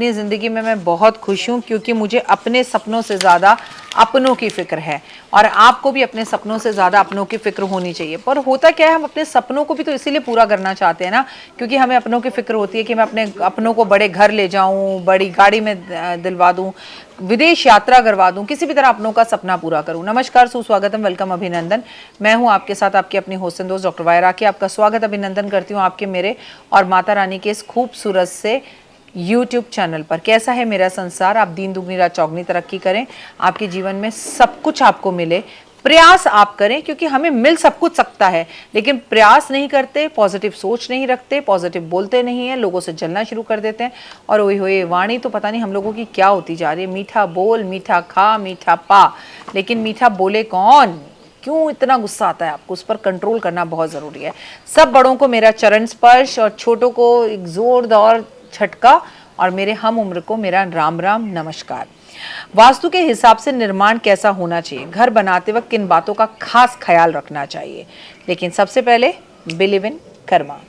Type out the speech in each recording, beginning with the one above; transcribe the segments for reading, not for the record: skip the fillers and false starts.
अपनी ज़िंदगी में मैं बहुत खुश हूँ क्योंकि मुझे अपने सपनों से ज़्यादा अपनों की फ़िक्र है और आपको भी अपने सपनों से ज़्यादा अपनों की फ़िक्र होनी चाहिए। पर होता क्या है, हम अपने सपनों को भी तो इसीलिए पूरा करना चाहते हैं ना, क्योंकि हमें अपनों की फ़िक्र होती है कि मैं अपने अपनों को बड़े घर ले जाऊँ, बड़ी गाड़ी में दिलवा दूँ, विदेश यात्रा करवा दूँ, किसी भी तरह अपनों का सपना पूरा करूँ। नमस्कार, सुस्वागतम, वेलकम, अभिनंदन। मैं हूँ आपके साथ आपकी अपनी होस्ट एंड दोस्त डॉक्टर वायरा की। आपका स्वागत अभिनंदन करती हूँ आपके, मेरे और माता रानी के इस खूबसूरत से YouTube चैनल पर। कैसा है मेरा संसार, आप दीन दुगनी रात चौगनी तरक्की करें, आपके जीवन में सब कुछ आपको मिले। प्रयास आप करें क्योंकि हमें मिल सब कुछ सकता है, लेकिन प्रयास नहीं करते, पॉजिटिव सोच नहीं रखते, पॉजिटिव बोलते नहीं हैं, लोगों से जलना शुरू कर देते हैं। और ओए होए, वाणी तो पता नहीं हम लोगों की क्या होती जा रही है। मीठा बोल, मीठा खा, मीठा पा, लेकिन मीठा बोले कौन? क्यों इतना गुस्सा आता है आपको? उस पर कंट्रोल करना बहुत ज़रूरी है। सब बड़ों को मेरा चरण स्पर्श और छोटों को एक जोरदार झटका और मेरे हम उम्र को मेरा राम राम नमस्कार। वास्तु के हिसाब से निर्माण कैसा होना चाहिए, घर बनाते वक्त किन बातों का खास ख्याल रखना चाहिए, लेकिन सबसे पहले बिलीव इन कर्मा।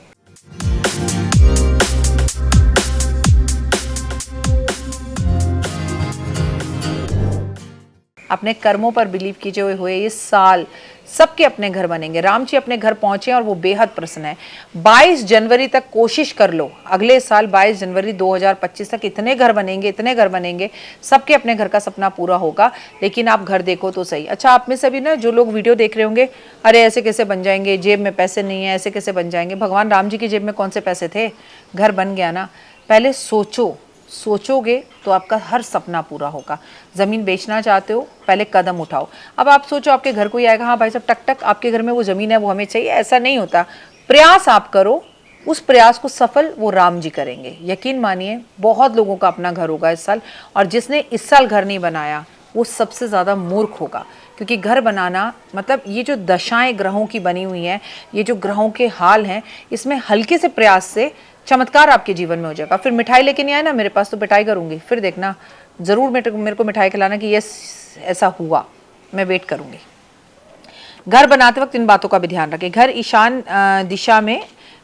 अपने कर्मों पर बिलीव कीजिए हुए इस साल सबके अपने घर बनेंगे। राम जी अपने घर पहुंचे और वो बेहद प्रसन्न है। 22 जनवरी तक कोशिश कर लो, अगले साल 22 जनवरी 2025 तक इतने घर बनेंगे, इतने घर बनेंगे, सबके अपने घर का सपना पूरा होगा। लेकिन आप घर देखो तो सही। अच्छा, आप में से भी ना जो लोग वीडियो देख रहे होंगे, अरे ऐसे कैसे बन जाएंगे, जेब में पैसे नहीं है, ऐसे कैसे बन जाएंगे। भगवान राम जी की जेब में कौन से पैसे थे, घर बन गया ना। पहले सोचो, सोचोगे तो आपका हर सपना पूरा होगा। ज़मीन बेचना चाहते हो, पहले कदम उठाओ। अब आप सोचो आपके घर कोई आएगा, हाँ भाई साहब टक टक आपके घर में वो ज़मीन है, वो हमें चाहिए, ऐसा नहीं होता। प्रयास आप करो, उस प्रयास को सफल वो राम जी करेंगे। यकीन मानिए बहुत लोगों का अपना घर होगा इस साल, और जिसने इस साल घर नहीं बनाया वो सबसे ज़्यादा मूर्ख होगा। क्योंकि घर बनाना मतलब ये जो दशाएं ग्रहों की बनी हुई हैं, ये जो ग्रहों के हाल हैं, इसमें हल्के से प्रयास से चमत्कार आपके जीवन में हो जाएगा। फिर मिठाई लेके नहीं आए ना मेरे पास तो पिटाई करूंगी, फिर देखना ज़रूर मेरे को मिठाई खिलाना कि यस ऐसा हुआ, मैं वेट करूंगी। घर बनाते वक्त इन बातों का भी ध्यान रखें। घर ईशान दिशा में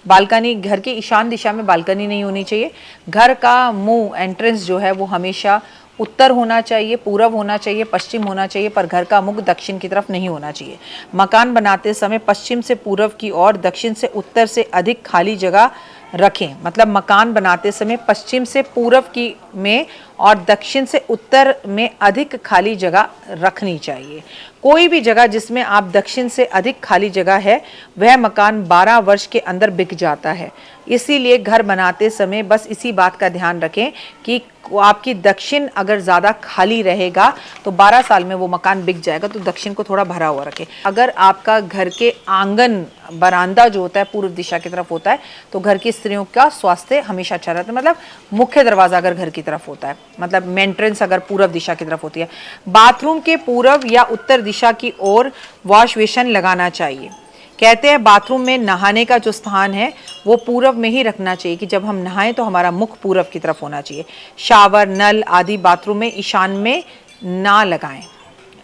बालकनी, घर की ईशान दिशा में बालकनी नहीं होनी चाहिए। घर का मुंह, एंट्रेंस जो है वो हमेशा उत्तर होना चाहिए, पूरब होना चाहिए, पश्चिम होना चाहिए, पर घर का मुख दक्षिण की तरफ नहीं होना चाहिए। मकान बनाते समय पश्चिम से पूरब की ओर, दक्षिण से उत्तर से अधिक खाली जगह रखें। मतलब मकान बनाते समय पश्चिम से पूरब की में और दक्षिण से उत्तर में अधिक खाली जगह रखनी चाहिए। कोई भी जगह जिसमें आप दक्षिण से अधिक खाली जगह है, वह मकान 12 वर्ष के अंदर बिक जाता है। इसीलिए घर बनाते समय बस इसी बात का ध्यान रखें कि आपकी दक्षिण अगर ज़्यादा खाली रहेगा तो 12 साल में वो मकान बिक जाएगा, तो दक्षिण को थोड़ा भरा हुआ रखें। अगर आपका घर के आंगन, बरामदा जो होता है पूर्व दिशा की तरफ होता है, तो घर की स्त्रियों का स्वास्थ्य हमेशा अच्छा रहता है। मतलब मुख्य दरवाज़ा अगर घर की तरफ होता है, मतलब मेंट्रेंस अगर पूर्व दिशा की तरफ होती है। बाथरूम के पूर्व या उत्तर दिशा की ओर वॉश बेसिन लगाना चाहिए। कहते हैं बाथरूम में नहाने का जो स्थान है वो पूरब में ही रखना चाहिए, कि जब हम नहाएं तो हमारा मुख पूरब की तरफ होना चाहिए। शावर, नल आदि बाथरूम में ईशान में ना लगाएं।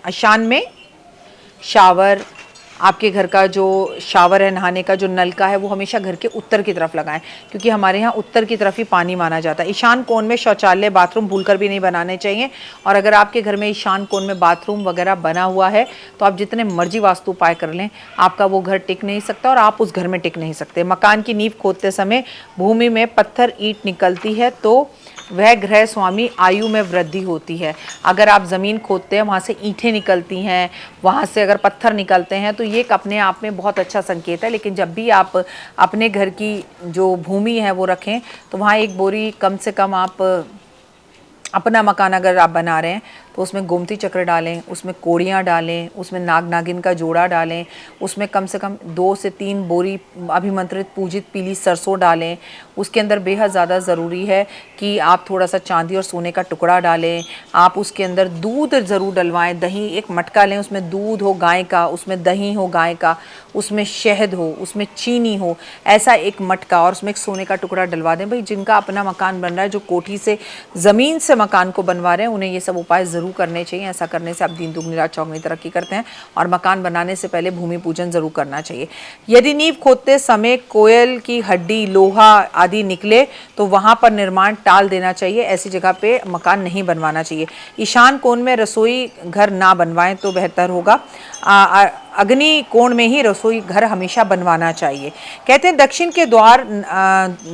ईशान में शावर, आपके घर का जो शावर है, नहाने का जो नल का है, वो हमेशा घर के उत्तर की तरफ लगाएं, क्योंकि हमारे यहाँ उत्तर की तरफ ही पानी माना जाता है। ईशान कोण में शौचालय, बाथरूम भूलकर भी नहीं बनाने चाहिए। और अगर आपके घर में ईशान कोण में बाथरूम वगैरह बना हुआ है तो आप जितने मर्जी वास्तु उपाय कर लें, आपका वो घर टिक नहीं सकता और आप उस घर में टिक नहीं सकते। मकान की नींव खोदते समय भूमि में पत्थर ईंट निकलती है तो वह गृह स्वामी आयु में वृद्धि होती है। अगर आप ज़मीन खोदते हैं, वहाँ से ईंटें निकलती हैं, वहाँ से अगर पत्थर निकलते हैं, तो ये एक अपने आप में बहुत अच्छा संकेत है। लेकिन जब भी आप अपने घर की जो भूमि है वो रखें, तो वहाँ एक बोरी कम से कम आप अपना मकान अगर आप बना रहे हैं तो उसमें गोमती चक्र डालें, उसमें कोड़ियाँ डालें, उसमें नाग नागिन का जोड़ा डालें, उसमें कम से कम 2 से 3 बोरी अभिमंत्रित पूजित पीली सरसों डालें। उसके अंदर बेहद ज़्यादा ज़रूरी है कि आप थोड़ा सा चांदी और सोने का टुकड़ा डालें। आप उसके अंदर दूध ज़रूर डलवाएं, दही, एक मटका लें, उसमें दूध हो गाय का, उसमें दही हो गाय का, उसमें शहद हो, उसमें चीनी हो, ऐसा एक मटका, और उसमें एक सोने का टुकड़ा डलवा दें। भाई जिनका अपना मकान बन रहा है, जो कोठी से ज़मीन से मकान को बनवा रहे हैं, उन्हें ये सब उपाय ज़रूर ज़रूर करने चाहिए। ऐसा करने से आप दिन दुगनी रात चौगनी तरक्की करते हैं। और मकान बनाने से पहले भूमि पूजन ज़रूर करना चाहिए। यदि नींव खोदते समय कोयल की हड्डी, लोहा आदि निकले तो वहाँ पर निर्माण टाल देना चाहिए। ऐसी जगह पे मकान नहीं बनवाना चाहिए। ईशान कोण में रसोई घर ना बनवाएं तो बेहतर होगा। अग्नि कोण में ही रसोई घर हमेशा बनवाना चाहिए। कहते हैं दक्षिण के द्वार,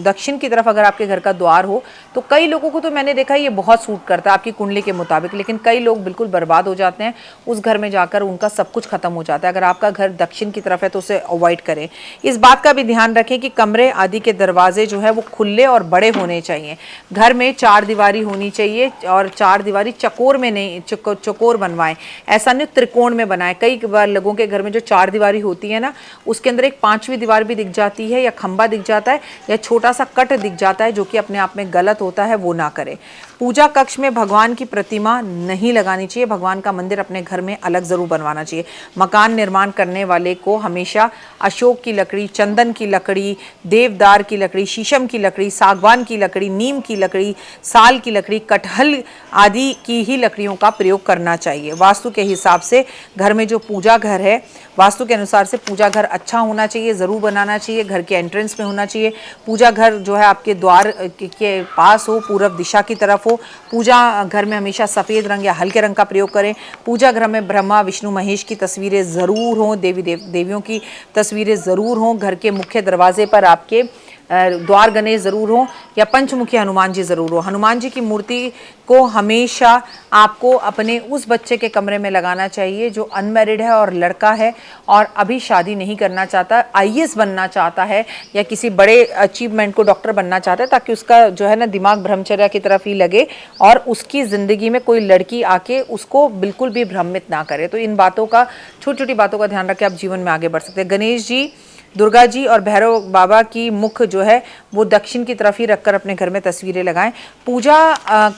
दक्षिण की तरफ अगर आपके घर का द्वार हो तो कई लोगों को तो मैंने देखा ये बहुत सूट करता है आपकी कुंडली के मुताबिक, लेकिन कई लोग बिल्कुल बर्बाद हो जाते हैं। उस घर में जाकर उनका सब कुछ खत्म हो जाता है। अगर आपका घर दक्षिण की तरफ है तो उसे अवॉइड करें। इस बात का भी ध्यान रखें कि कमरे आदि के दरवाजे जो है वो खुले और बड़े होने चाहिए। घर में 4 दीवारी होनी चाहिए और 4 दीवारी चकोर में नहीं, चकोर बनवाएं। ऐसा नहीं त्रिकोण में बनाएं। कई बार लोगों के घर में जो 4 दीवारी होती है ना, उसके अंदर एक 5वीं दीवार भी दिख जाती है, या खंबा दिख जाता है, या छोटा सा कट दिख जाता है, जो कि अपने आप में गलत होता है, वो ना करें। पूजा कक्ष में भगवान की प्रतिमा नहीं लगानी चाहिए। भगवान का मंदिर अपने घर में अलग जरूर बनवाना चाहिए। मकान निर्माण करने वाले को हमेशा अशोक की लकड़ी, चंदन की लकड़ी, देवदार की लकड़ी, शीशम की लकड़ी, सागवान की लकड़ी, नीम की लकड़ी, साल की लकड़ी, कटहल आदि की ही लकड़ियों का प्रयोग करना चाहिए। वास्तु के हिसाब से घर में जो पूजा घर है, वास्तु के अनुसार से पूजा घर अच्छा होना चाहिए, ज़रूर बनाना चाहिए। घर के एंट्रेंस में होना चाहिए। पूजा घर जो है आपके द्वार के पास हो, पूरब दिशा की तरफ हो। पूजा घर में हमेशा सफ़ेद रंग या हल्के रंग का प्रयोग करें। पूजा घर में ब्रह्मा, विष्णु, महेश की तस्वीरें ज़रूर हों। देवियों की तस्वीरें ज़रूर हों। घर के मुख्य दरवाजे पर आपके द्वार गणेश ज़रूर हो, या पंचमुखी हनुमान जी ज़रूर हो। हनुमान जी की मूर्ति को हमेशा आपको अपने उस बच्चे के कमरे में लगाना चाहिए जो अनमैरिड है और लड़का है और अभी शादी नहीं करना चाहता, आईएएस बनना चाहता है, या किसी बड़े अचीवमेंट को डॉक्टर बनना चाहता है, ताकि उसका जो है ना दिमाग ब्रह्मचर्या की तरफ ही लगे और उसकी ज़िंदगी में कोई लड़की आके उसको बिल्कुल भी भ्रमित ना करे। तो इन बातों का, छोटी छोटी बातों का ध्यान रखें, आप जीवन में आगे बढ़ सकते हैं। गणेश जी, दुर्गा जी और भैरव बाबा की मुख जो है वो दक्षिण की तरफ ही रखकर अपने घर में तस्वीरें लगाएं। पूजा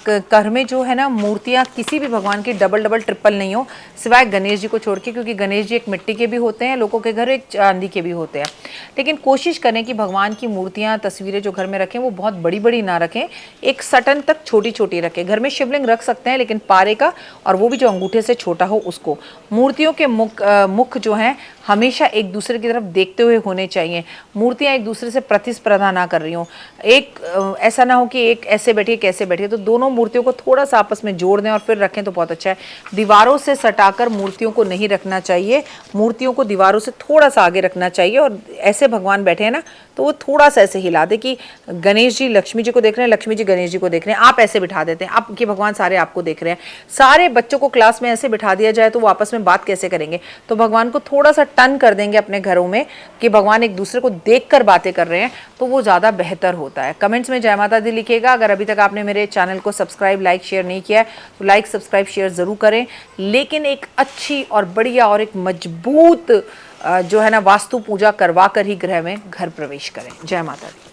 घर में जो है ना मूर्तियां किसी भी भगवान की डबल डबल ट्रिपल नहीं हो, सिवाय गणेश जी को छोड़ के, क्योंकि गणेश जी एक मिट्टी के भी होते हैं, लोगों के घर एक चांदी के भी होते हैं। लेकिन कोशिश करें कि भगवान की मूर्तियाँ, तस्वीरें जो घर में रखें वो बहुत बड़ी बड़ी ना रखें, एक सटन तक छोटी छोटी रखें। घर में शिवलिंग रख सकते हैं लेकिन पारे का, और वो भी जो अंगूठे से छोटा हो उसको। मूर्तियों के मुख जो हैं हमेशा एक दूसरे की तरफ देखते हुए होने चाहिए। मूर्तियां एक दूसरे से प्रतिस्पर्धा ना कर रही हों। ऐसा ना हो कि एक ऐसे बैठी एक ऐसे बैठी, तो दोनों मूर्तियों को थोड़ा सा आपस में जोड़ दें और फिर रखें तो बहुत अच्छा है। दीवारों से सटाकर मूर्तियों को नहीं रखना चाहिए। मूर्तियों को दीवारों से थोड़ा सा आगे रखना चाहिए, और ऐसे भगवान बैठे हैं ना तो वो थोड़ा सा ऐसे हिला दे कि गणेश जी लक्ष्मी जी को देख रहे हैं, लक्ष्मी जी गणेश जी को देख रहे हैं। आप ऐसे बिठा देते हैं, आपके भगवान सारे आपको देख रहे हैं। सारे बच्चों को क्लास में ऐसे बिठा दिया जाए तो वो आपस में बात कैसे करेंगे? तो भगवान को थोड़ा सा टर्न कर देंगे अपने घरों में कि भगवान एक दूसरे को देखकर बातें कर रहे हैं, तो वो ज़्यादा बेहतर होता है। कमेंट्स में जय माता दी लिखिएगा। अगर अभी तक आपने मेरे चैनल को सब्सक्राइब, लाइक, शेयर नहीं किया है तो लाइक, सब्सक्राइब, शेयर ज़रूर करें। लेकिन एक अच्छी और बढ़िया और एक मजबूत जो है ना वास्तु पूजा करवा कर ही गृह में घर प्रवेश करें। जय माता दी।